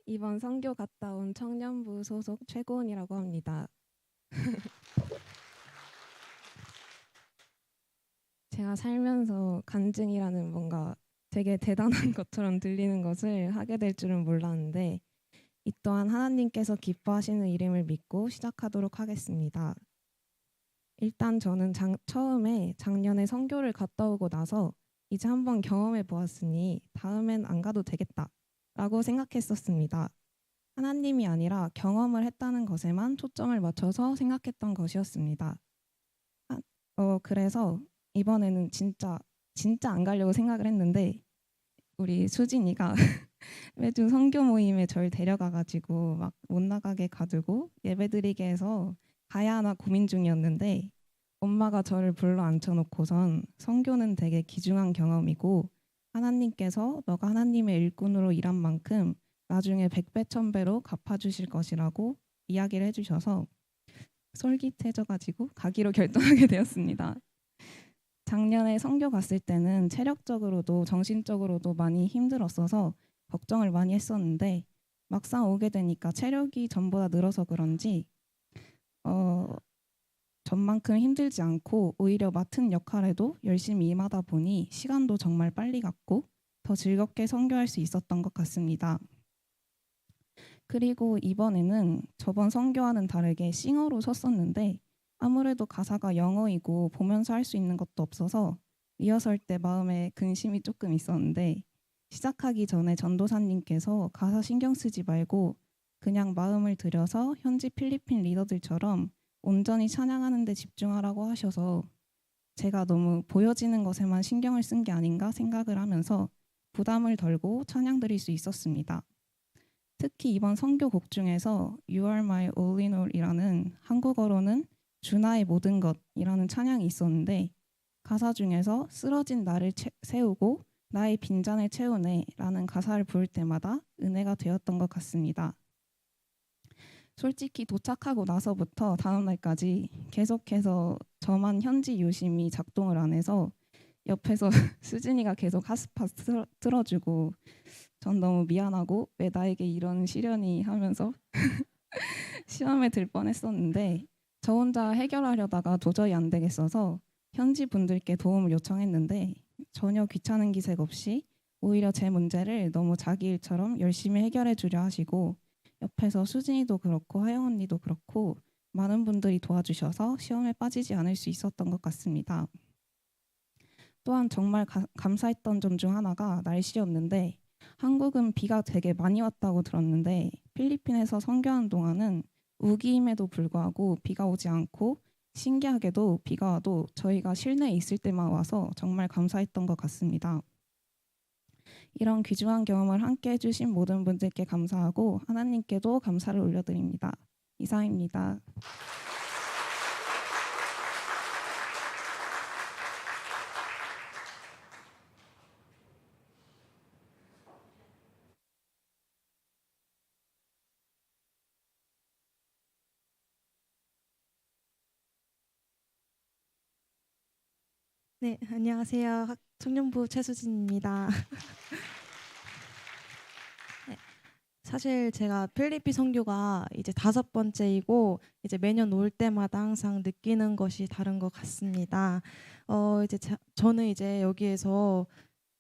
이번 선교 갔다 온 청년부 소속 최고은이라고 합니다. 제가 살면서 간증이라는 뭔가 되게 대단한 것처럼 들리는 것을 하게 될 줄은 몰랐는데 이 또한 하나님께서 기뻐하시는 이름을 믿고 시작하도록 하겠습니다. 일단 저는 처음에 작년에 선교를 갔다 오고 나서 이제 한번 경험해 보았으니 다음엔 안 가도 되겠다라고 생각했었습니다. 하나님이 아니라 경험을 했다는 것에만 초점을 맞춰서 생각했던 것이었습니다. 그래서 이번에는 진짜 안 가려고 생각을 했는데 우리 수진이가 매주 선교 모임에 절 데려가가지고 막 못 나가게 가두고 예배드리게 해서 가야 하나 고민 중이었는데 엄마가 저를 불러 앉혀놓고선 선교는 되게 귀중한 경험이고 하나님께서 너가 하나님의 일꾼으로 일한 만큼 나중에 100배, 1000배로 갚아주실 것이라고 이야기를 해주셔서 솔깃해져가지고 가기로 결정하게 되었습니다. 작년에 선교 갔을 때는 체력적으로도 정신적으로도 많이 힘들었어서 걱정을 많이 했었는데 막상 오게 되니까 체력이 전보다 늘어서 그런지 전만큼 힘들지 않고 오히려 맡은 역할에도 열심히 임하다 보니 시간도 정말 빨리 갔고 더 즐겁게 선교할 수 있었던 것 같습니다. 그리고 이번에는 저번 선교와는 다르게 싱어로 섰었는데 아무래도 가사가 영어이고 보면서 할 수 있는 것도 없어서 리허설 때 마음에 근심이 조금 있었는데 시작하기 전에 전도사님께서 가사 신경 쓰지 말고 그냥 마음을 들여서 현지 필리핀 리더들처럼 온전히 찬양하는 데 집중하라고 하셔서 제가 너무 보여지는 것에만 신경을 쓴 게 아닌가 생각을 하면서 부담을 덜고 찬양 드릴 수 있었습니다. 특히 이번 선교곡 중에서 You are my all in all이라는 한국어로는 주나의 모든 것이라는 찬양이 있었는데 가사 중에서 쓰러진 나를 세우고 나의 빈잔을 채우네 라는 가사를 부를 때마다 은혜가 되었던 것 같습니다. 솔직히 도착하고 나서부터 다음 날까지 계속해서 저만 현지 유심히 작동을 안 해서 옆에서 수진이가 계속 핫스팟 틀어주고 전 너무 미안하고 왜 나에게 이런 시련이 하면서 시험에 들 뻔했었는데 저 혼자 해결하려다가 도저히 안 되겠어서 현지 분들께 도움을 요청했는데 전혀 귀찮은 기색 없이 오히려 제 문제를 너무 자기 일처럼 열심히 해결해 주려 하시고 옆에서 수진이도 그렇고 하영 언니도 그렇고 많은 분들이 도와주셔서 시험에 빠지지 않을 수 있었던 것 같습니다. 또한 정말 감사했던 점 중 하나가 날씨였는데 한국은 비가 되게 많이 왔다고 들었는데 필리핀에서 선교하는 동안은 우기임에도 불구하고 비가 오지 않고 신기하게도 비가 와도 저희가 실내에 있을 때만 와서 정말 감사했던 것 같습니다. 이런 귀중한 경험을 함께 해주신 모든 분들께 감사하고 하나님께도 감사를 올려드립니다. 이상입니다. 네, 안녕하세요. 청년부 최수진입니다. 네, 사실 제가 필리핀 선교가 이제 5번째이고 이제 매년 올 때마다 항상 느끼는 것이 다른 것 같습니다. 이제 저는 이제 여기에서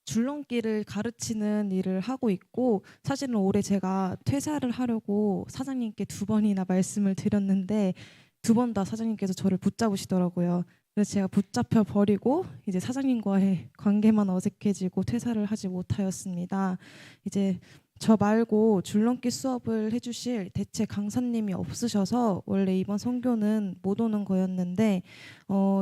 줄넘기를 가르치는 일을 하고 있고 사실은 올해 제가 퇴사를 하려고 사장님께 2번이나 말씀을 드렸는데 2번 다 사장님께서 저를 붙잡으시더라고요. 그래서 제가 붙잡혀 버리고 이제 사장님과의 관계만 어색해지고 퇴사를 하지 못하였습니다. 이제 저 말고 줄넘기 수업을 해주실 대체 강사님이 없으셔서 원래 이번 선교는 못 오는 거였는데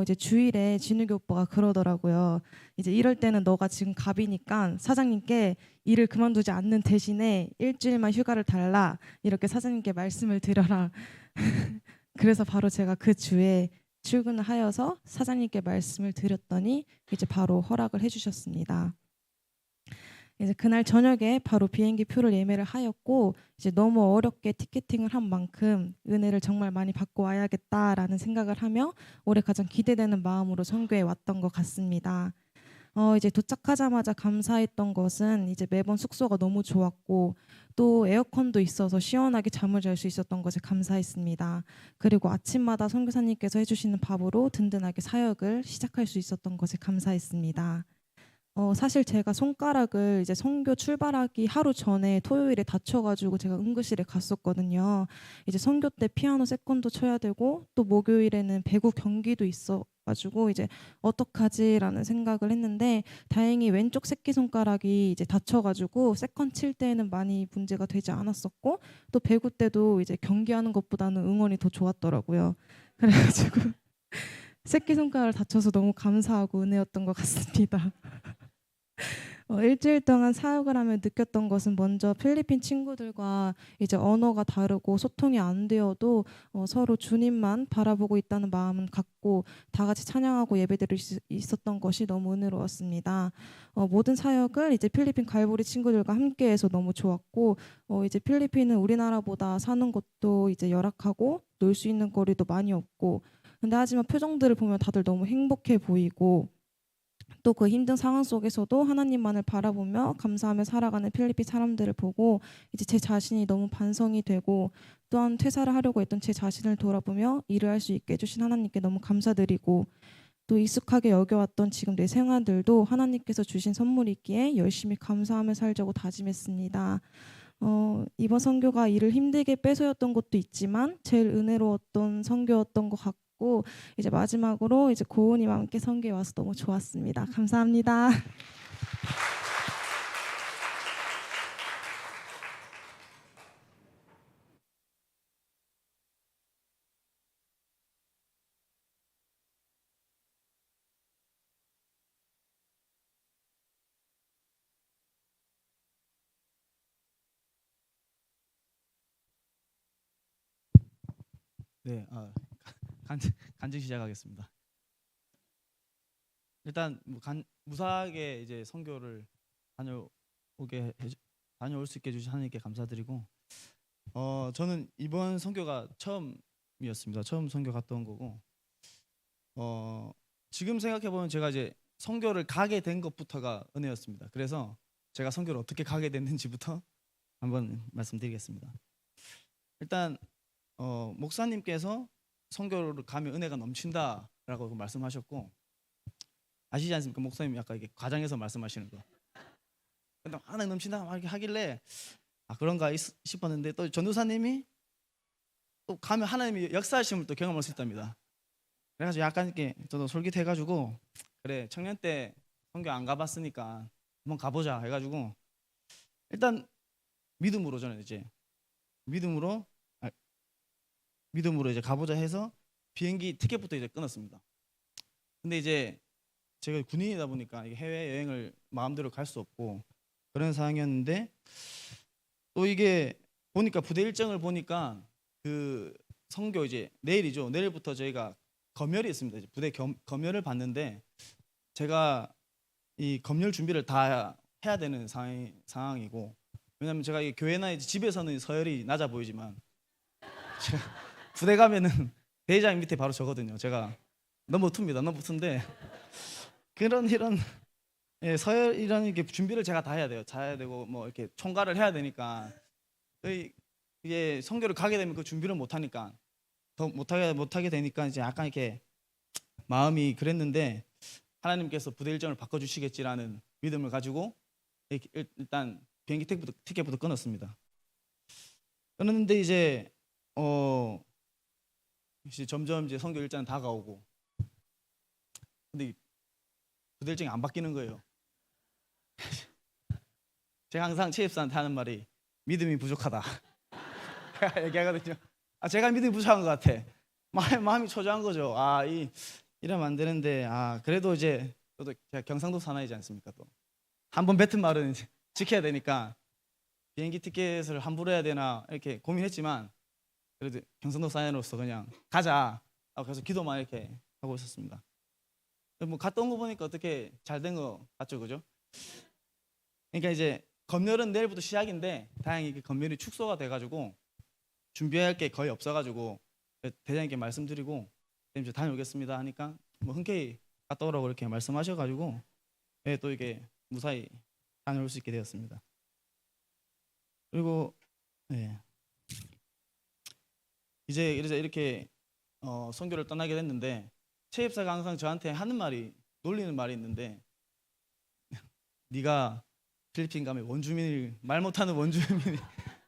이제 주일에 진욱이 오빠가 그러더라고요. 이제 이럴 때는 너가 지금 갑이니까 사장님께 일을 그만두지 않는 대신에 일주일만 휴가를 달라 이렇게 사장님께 말씀을 드려라. 그래서 바로 제가 그 주에 출근을 하여서 사장님께 말씀을 드렸더니 이제 바로 허락을 해주셨습니다. 이제 그날 저녁에 바로 비행기 표를 예매를 하였고 이제 너무 어렵게 티켓팅을 한 만큼 은혜를 정말 많이 받고 와야겠다라는 생각을 하며 올해 가장 기대되는 마음으로 선교에 왔던 것 같습니다. 이제 도착하자마자 감사했던 것은 이제 매번 숙소가 너무 좋았고 또 에어컨도 있어서 시원하게 잠을 잘 수 있었던 것에 감사했습니다. 그리고 아침마다 선교사님께서 해주시는 밥으로 든든하게 사역을 시작할 수 있었던 것에 감사했습니다. 사실 제가 손가락을 이제 선교 출발하기 하루 전에 토요일에 다쳐가지고 제가 응급실에 갔었거든요. 이제 선교 때 피아노 세컨도 쳐야 되고 또 목요일에는 배구 경기도 있어가지고 이제 어떡하지라는 생각을 했는데 다행히 왼쪽 새끼손가락이 이제 다쳐가지고 세컨 칠 때에는 많이 문제가 되지 않았었고 또 배구 때도 이제 경기하는 것보다는 응원이 더 좋았더라고요. 그래가지고 새끼손가락을 다쳐서 너무 감사하고 은혜였던 것 같습니다. 일주일 동안 사역을 하며 느꼈던 것은 먼저 필리핀 친구들과 이제 언어가 다르고 소통이 안 되어도 서로 주님만 바라보고 있다는 마음은 갖고 다 같이 찬양하고 예배드릴 수 있었던 것이 너무 은혜로웠습니다. 모든 사역을 이제 필리핀 갈보리 친구들과 함께해서 너무 좋았고 이제 필리핀은 우리나라보다 사는 것도 이제 열악하고 놀 수 있는 거리도 많이 없고 근데 하지만 표정들을 보면 다들 너무 행복해 보이고 또 그 힘든 상황 속에서도 하나님만을 바라보며 감사하며 살아가는 필리핀 사람들을 보고 이제 제 자신이 너무 반성이 되고 또한 퇴사를 하려고 했던 제 자신을 돌아보며 일을 할 수 있게 해주신 하나님께 너무 감사드리고 또 익숙하게 여겨왔던 지금 내 생활들도 하나님께서 주신 선물이기에 열심히 감사하며 살자고 다짐했습니다. 이번 선교가 일을 힘들게 뺏어였던 것도 있지만 제일 은혜로웠던 선교였던 것 같고 이제 마지막으로 이제 고은이와 함께 선교에 와서 너무 좋았습니다. 감사합니다. 네, 간, 간증 시작하겠습니다. 일단 무사하게 이제 선교를 다녀올 수 있게 해주신 하나님께 감사드리고, 저는 이번 선교가 처음이었습니다. 처음 선교 갔다 온 거고, 지금 생각해 보면 제가 이제 선교를 가게 된 것부터가 은혜였습니다. 그래서 제가 선교를 어떻게 가게 됐는지부터 한번 말씀드리겠습니다. 일단 목사님께서 선교를 가면 은혜가 넘친다라고 말씀하셨고, 아시지 않습니까? 목사님이 아까 이게 과장해서 말씀하시는 거. 근데 은혜 넘친다 막 이렇게 하길래 그런가 싶었는데 또 전도사님이 또 가면 하나님이 역사하심을 또 경험할 수 있답니다. 그래가지고 약간 이렇게 저도 솔깃해가지고 그래 청년 때 선교 안 가봤으니까 한번 가보자 해가지고 일단 믿음으로 저는 이제 믿음으로 이제 가보자 해서 비행기 티켓부터 이제 끊었습니다. 근데 이제 제가 군인이다 보니까 해외 여행을 마음대로 갈 수 없고 그런 상황이었는데 또 이게 보니까 부대 일정을 보니까 그 선교 이제 내일이죠. 내일부터 저희가 검열이 있습니다. 이제 부대 검열을 받는데 제가 이 검열 준비를 다 해야 되는 상황이고 왜냐면 제가 이 교회나 이제 집에서는 서열이 낮아 보이지만 제가 부대 가면은 대장 밑에 바로 저거든요. 제가 넘버 2입니다. 넘버 2인데 그런 이런 서열 이런 이렇게 준비를 제가 다 해야 돼요. 자야 되고 뭐 이렇게 총괄을 해야 되니까 이게 선교를 가게 되면 그 준비를 못 하니까 더 못하게 되니까 이제 약간 이렇게 마음이 그랬는데 하나님께서 부대 일정을 바꿔주시겠지라는 믿음을 가지고 일단 비행기 티켓부터 끊었습니다. 끊었는데 이제 점점 이제 선교 일정은 다가오고 근데 부대 일정이 안 바뀌는 거예요. 제가 항상 체입사한테 하는 말이 믿음이 부족하다 얘기하거든요. 제가 믿음이 부족한 것 같아. 마음이 초조한 거죠. 이러면 안 되는데 그래도 이제 저도 제가 경상도 사나이지 않습니까? 또 한 번 뱉은 말은 이제 지켜야 되니까 비행기 티켓을 함부로 해야 되나 이렇게 고민했지만 그래도 경상도 사나이로서 그냥 가자 그래서 기도만 이렇게 하고 있었습니다. 뭐 갔다 온 거 보니까 어떻게 잘 된 거 같죠, 그죠? 그러니까 이제 검열은 내일부터 시작인데 다행히 검열이 축소가 돼가지고 준비할 게 거의 없어가지고 대장님께 말씀드리고 이제 다녀오겠습니다 하니까 뭐 흔쾌히 갔다 오라고 이렇게 말씀하셔가지고 또 이게 무사히 다녀올 수 있게 되었습니다. 그리고 네. 이제 그래서 이렇게 선교를 떠나게 됐는데 최입사가 항상 저한테 하는 말이 놀리는 말이 있는데 네가 필리핀 가면 원주민일 말 못하는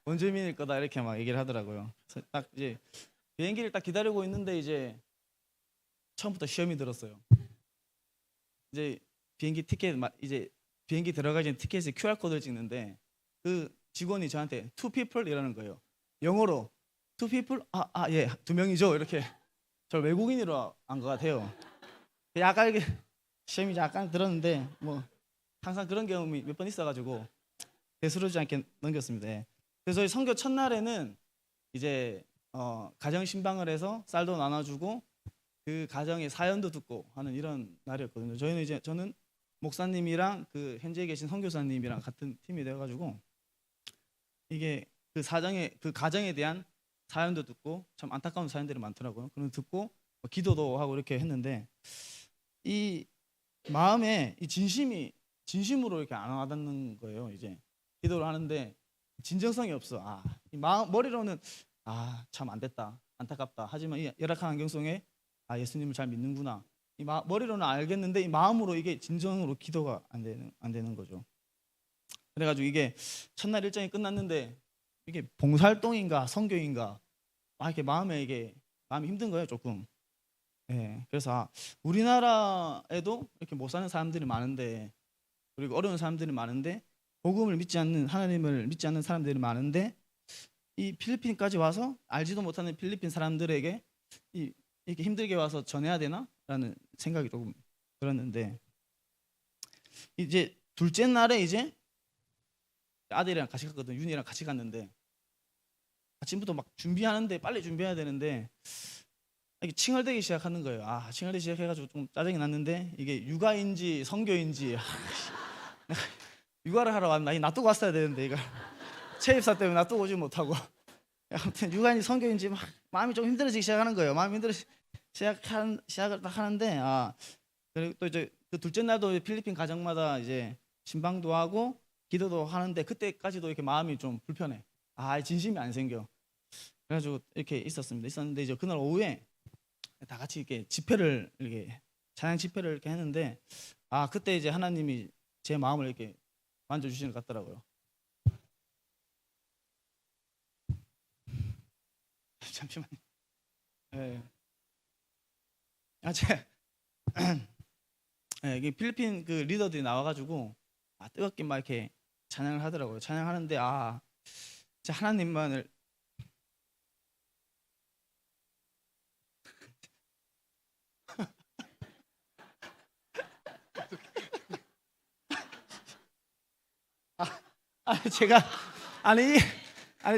원주민일 거다 이렇게 막 얘기를 하더라고요. 그래서 딱 이제 비행기를 딱 기다리고 있는데 이제 처음부터 시험이 들었어요. 이제 이제 비행기 들어가기 전에 티켓에 QR 코드를 찍는데 그 직원이 저한테 two people 이라는 거예요. 영어로 two people 예, 두 명이죠 이렇게 저 외국인으로 안 것 같아요. 약간 이게 시험이 약간 들었는데 뭐 항상 그런 경험이 몇 번 있어가지고 대수롭지 않게 넘겼습니다. 예. 그래서 저희 선교 첫날에는 이제 가정 신방을 해서 쌀도 나눠주고 그 가정의 사연도 듣고 하는 이런 날이었거든요. 저는 목사님이랑 그 현재 계신 선교사님이랑 같은 팀이 되어가지고 이게 그 가정에 대한 사연도 듣고 참 안타까운 사연들이 많더라고요. 그런 듣고 기도도 하고 이렇게 했는데 이 마음에 이 진심으로 이렇게 안 와닿는 거예요. 이제 기도를 하는데 진정성이 없어. 이 머리로는 참 안 됐다, 안타깝다. 하지만 이 열악한 환경 속에 예수님을 잘 믿는구나. 머리로는 알겠는데 이 마음으로 이게 진정으로 기도가 안 되는 거죠. 그래가지고 이게 첫날 일정이 끝났는데 이게 봉사활동인가 선교인가 이렇게 마음이 힘든 거예요, 조금. 예, 그래서 우리나라에도 이렇게 못 사는 사람들이 많은데 그리고 어려운 사람들이 많은데 복음을 믿지 않는 하나님을 믿지 않는 사람들이 많은데 이 필리핀까지 와서 알지도 못하는 필리핀 사람들에게 이렇게 힘들게 와서 전해야 되나라는 생각이 조금 들었는데 이제 둘째 날에 이제 아들이랑 같이 갔거든. 윤이랑 같이 갔는데 아침부터 막 준비하는데 빨리 준비해야 되는데 이게 칭얼대기 시작하는 거예요. 칭얼대기 시작해가지고 좀 짜증이 났는데 이게 육아인지 선교인지 내가 육아를 하러 왔나? 놔두고 왔어야 되는데 이거 체입사 때문에 놔두고 오지 못하고 아무튼 육아인지 선교인지 막 마음이 좀 힘들어지기 시작하는 거예요. 마음이 시작을 딱 하는데 그리고 또 이제 그 둘째 날도 필리핀 가정마다 이제 신방도 하고 기도도 하는데 그때까지도 이렇게 마음이 좀 불편해. 진심이 안 생겨. 그래가지고 이렇게 있었는데 이제 그날 오후에 다 같이 이렇게 찬양 집회를 이렇게 했는데 그때 이제 하나님이 제 마음을 이렇게 만져주시는 것 같더라고요. 잠시만요. 네. 이게 필리핀 그 리더들이 나와가지고 뜨겁게 막 이렇게 찬양을 하더라고요. 찬양하는데 진짜 하나님만을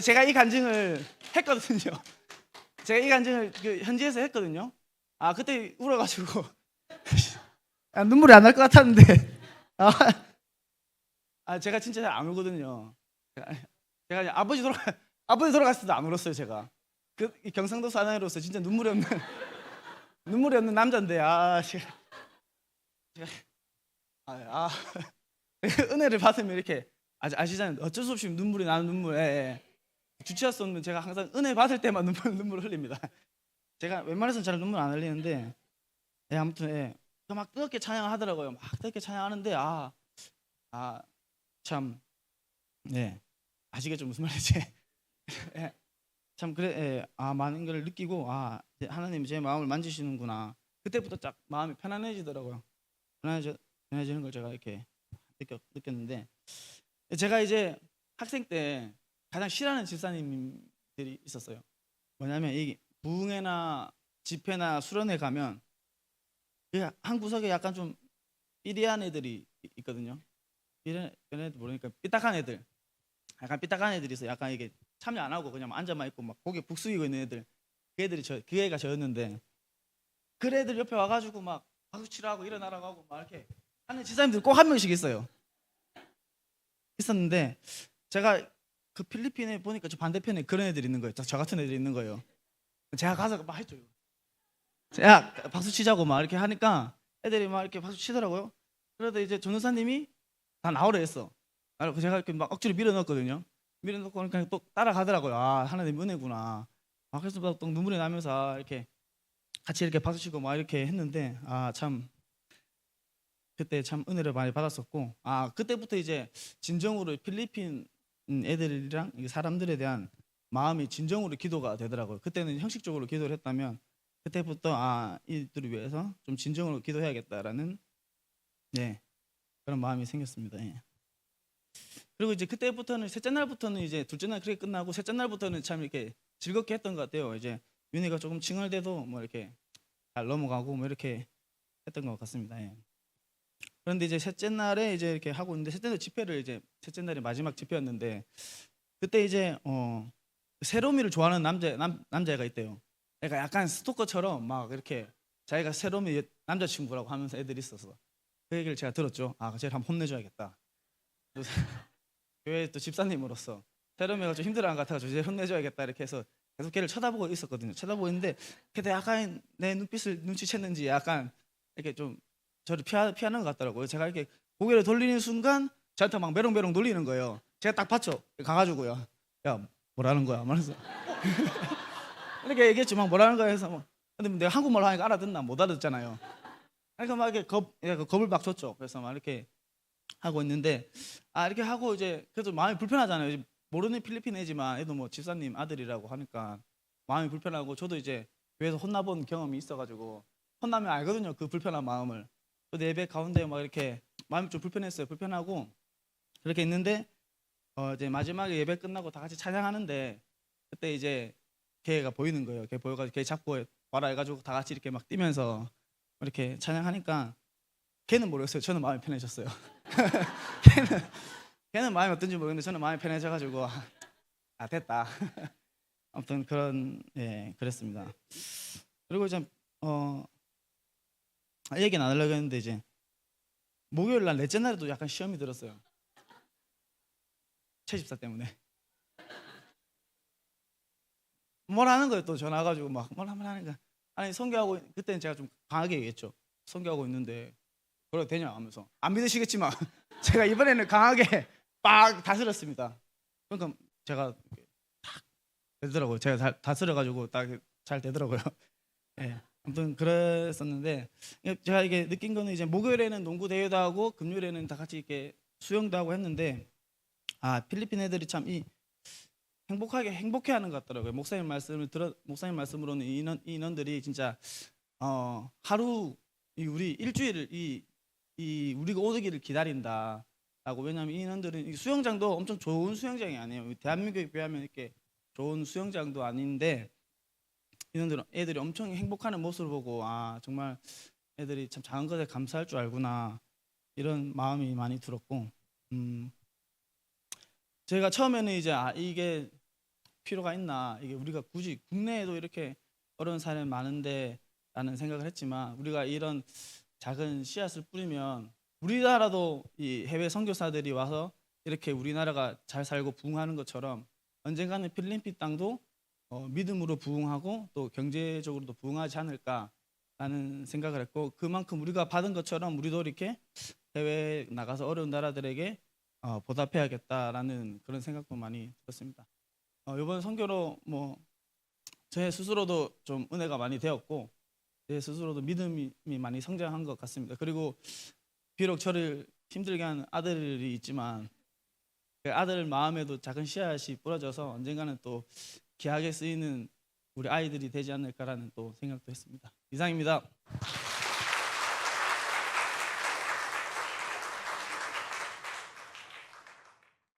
제가 이 간증을 했거든요. 제가 이 간증을 그 현지에서 했거든요. 그때 울어가지고 눈물이 안 날 것 같았는데 제가 진짜 잘 안 울거든요. 제가 이제 아버지 돌아갔을 때도 안 울었어요. 제가 이 경상도 사나이로서 진짜 눈물이 없는 남자인데 제가 은혜를 받으면 이렇게 아시잖아요. 어쩔 수 없이 눈물이 나는 눈물. 주체할 수 없는 제가 항상 은혜 받을 때만 눈물 흘립니다. 제가 웬만해서는 잘 눈물 안 흘리는데 아무튼 막 뜨겁게 찬양하더라고요. 막 뜨겁게 찬양하는데 참 아시겠죠 무슨 말인지. 참 그래 많은 걸 느끼고 하나님이 제 마음을 만지시는구나. 그때부터 딱 마음이 편안해지더라고요. 편안해지는 걸 제가 이렇게 느꼈는데 제가 이제 학생 때 가장 싫어하는 집사님들이 있었어요. 뭐냐면 이 부흥회나 집회나 수련회 가면 한 구석에 약간 좀 삐리한 애들이 있거든요. 삐리한 애들 모르니까 삐딱한 애들, 약간 삐딱한 애들이 있어. 약간 이게 참여 안 하고 그냥 앉아만 있고 막 고개 북숙이고 있는 애들. 그 애가 저였는데 그 애들 옆에 와가지고 막 박수치라 하고 일어나라고 하고 막 이렇게 하는 집사님들 꼭 한 명씩 있었는데 제가 그 필리핀에 보니까 저 반대편에 그런 애들이 있는 거예요. 저 같은 애들이 있는 거예요. 제가 가서 막 했죠. 제가 박수 치자고 막 이렇게 하니까 애들이 막 이렇게 박수 치더라고요. 그러다 이제 전도사님이 다 나오라 했어. 제가 이렇게 막 억지로 밀어넣었거든요. 밀어놓고 그냥 또 따라가더라고요. 아, 하나님 은혜구나. 아, 그래서 막 또 눈물이 나면서 이렇게 같이 이렇게 박수치고 막 이렇게 했는데 아, 참 그때 참 은혜를 많이 받았었고, 아, 그때부터 이제 진정으로 필리핀 애들이랑 이 사람들에 대한 마음이 진정으로 기도가 되더라고요. 그때는 형식적으로 기도를 했다면 그때부터 아, 이들을 위해서 좀 진정으로 기도해야겠다라는 네, 그런 마음이 생겼습니다. 예. 그리고 이제 그때부터는 셋째 날부터는 이제 둘째 날 그렇게 끝나고 셋째 날부터는 참 이렇게 즐겁게 했던 것 같아요. 이제 윤희가 조금 칭얼대도 뭐 이렇게 잘 넘어가고 뭐 이렇게 했던 것 같습니다. 예. 그런데 이제 셋째 날에 이제 이렇게 하고 있는데 셋째 날 집회를 이제 셋째 날이 마지막 집회였는데 그때 이제 세로미를 좋아하는 남자애가 있대요. 그러니까 약간 스토커처럼 막 이렇게 자기가 세로미 남자친구라고 하면서 애들이 있어서 그 얘기를 제가 들었죠. 아, 쟤를 한번 혼내줘야겠다. 교회 또 집사님으로서 세로미가 좀 힘들어하는 것 같아가지고 쟤 혼내줘야겠다 이렇게 해서 계속 걔를 쳐다보고 있었거든요. 쳐다보고 있는데 그때 약간 내 눈빛을 눈치챘는지 약간 이렇게 좀 저를 피하는 것 같더라고요. 제가 이렇게 고개를 돌리는 순간 저한테 막 메롱메롱 놀리는 거예요. 제가 딱 봤죠. 가가지고요. 야, 뭐라는 거야? 말해서 이렇게 얘기했지. 막 뭐라는 거야 해서 뭐. 근데 내가 한국말로 하니까 알아듣나? 못 알아듣잖아요. 그러니까 막 이렇게 겁을 막 줬죠. 그래서 막 이렇게 하고 있는데 아, 이렇게 하고 이제 그래도 마음이 불편하잖아요. 모르는 필리핀 애지만 애도 뭐 집사님 아들이라고 하니까 마음이 불편하고 저도 이제 교회에서 혼나본 경험이 있어가지고 혼나면 알거든요. 그 불편한 마음을. 또 예배 가운데 막 이렇게 마음이 좀 불편했어요. 불편하고 그렇게 있는데 이제 마지막에 예배 끝나고 다 같이 찬양하는데 그때 이제 걔가 보이는 거예요. 걔 보여가지고 걔 잡고 와라 해가지고 다 같이 이렇게 막 뛰면서 이렇게 찬양하니까 걔는 모르겠어요. 저는 마음이 편해졌어요. 걔는 마음이 어떤지 모르겠는데 저는 마음이 편해져가지고 아, 됐다. 아무튼 그런 그랬습니다. 그리고 이제 얘기 나누려고 했는데 이제 목요일 날 넷째 날에도 약간 시험이 들었어요. 채집사 때문에 뭘 하는 거예요. 또 전화 와가지고 막 뭘 하니까 아니 선교하고 그때는 제가 좀 강하게 얘기했죠. 선교하고 있는데 그래도 되냐 하면서 안 믿으시겠지만 제가 이번에는 강하게 빡 다스렸습니다. 그러니까 제가 딱 되더라고요. 제가 다스려가지고 딱 잘 되더라고요. 예. 아무튼 그랬었는데 제가 이게 느낀 거는 이제 목요일에는 농구 대회도 하고 금요일에는 다 같이 이렇게 수영도 하고 했는데 아, 필리핀 애들이 참 이 행복해하는 것 같더라고요. 목사님 말씀으로는 이 인원들이 진짜 하루 우리 일주일을 이 우리가 오기를 기다린다라고. 왜냐하면 이 인원들은 이 수영장도 엄청 좋은 수영장이 아니에요. 대한민국에 비하면 이렇게 좋은 수영장도 아닌데 인원들은 애들이 엄청 행복하는 모습을 보고 아, 정말 애들이 참 작은 것에 감사할 줄 알구나 이런 마음이 많이 들었고 제가 처음에는 이제 아, 이게 필요가 있나, 이게 우리가 굳이 국내에도 이렇게 어려운 사람이 많은데 라는 생각을 했지만 우리가 이런 작은 씨앗을 뿌리면 우리나라도 이 해외 선교사들이 와서 이렇게 우리나라가 잘 살고 부흥하는 것처럼 언젠가는 필리핀 땅도 믿음으로 부흥하고 또 경제적으로도 부흥하지 않을까라는 생각을 했고 그만큼 우리가 받은 것처럼 우리도 이렇게 해외에 나가서 어려운 나라들에게 보답해야겠다라는 그런 생각도 많이 들었습니다. 이번 선교로 뭐 제 스스로도 좀 은혜가 많이 되었고 제 스스로도 믿음이 많이 성장한 것 같습니다. 그리고 비록 저를 힘들게 하는 아들이 있지만 그 아들 마음에도 작은 씨앗이 뿌려져서 언젠가는 또 귀하게 쓰이는 우리 아이들이 되지 않을까라는 또 생각도 했습니다. 이상입니다.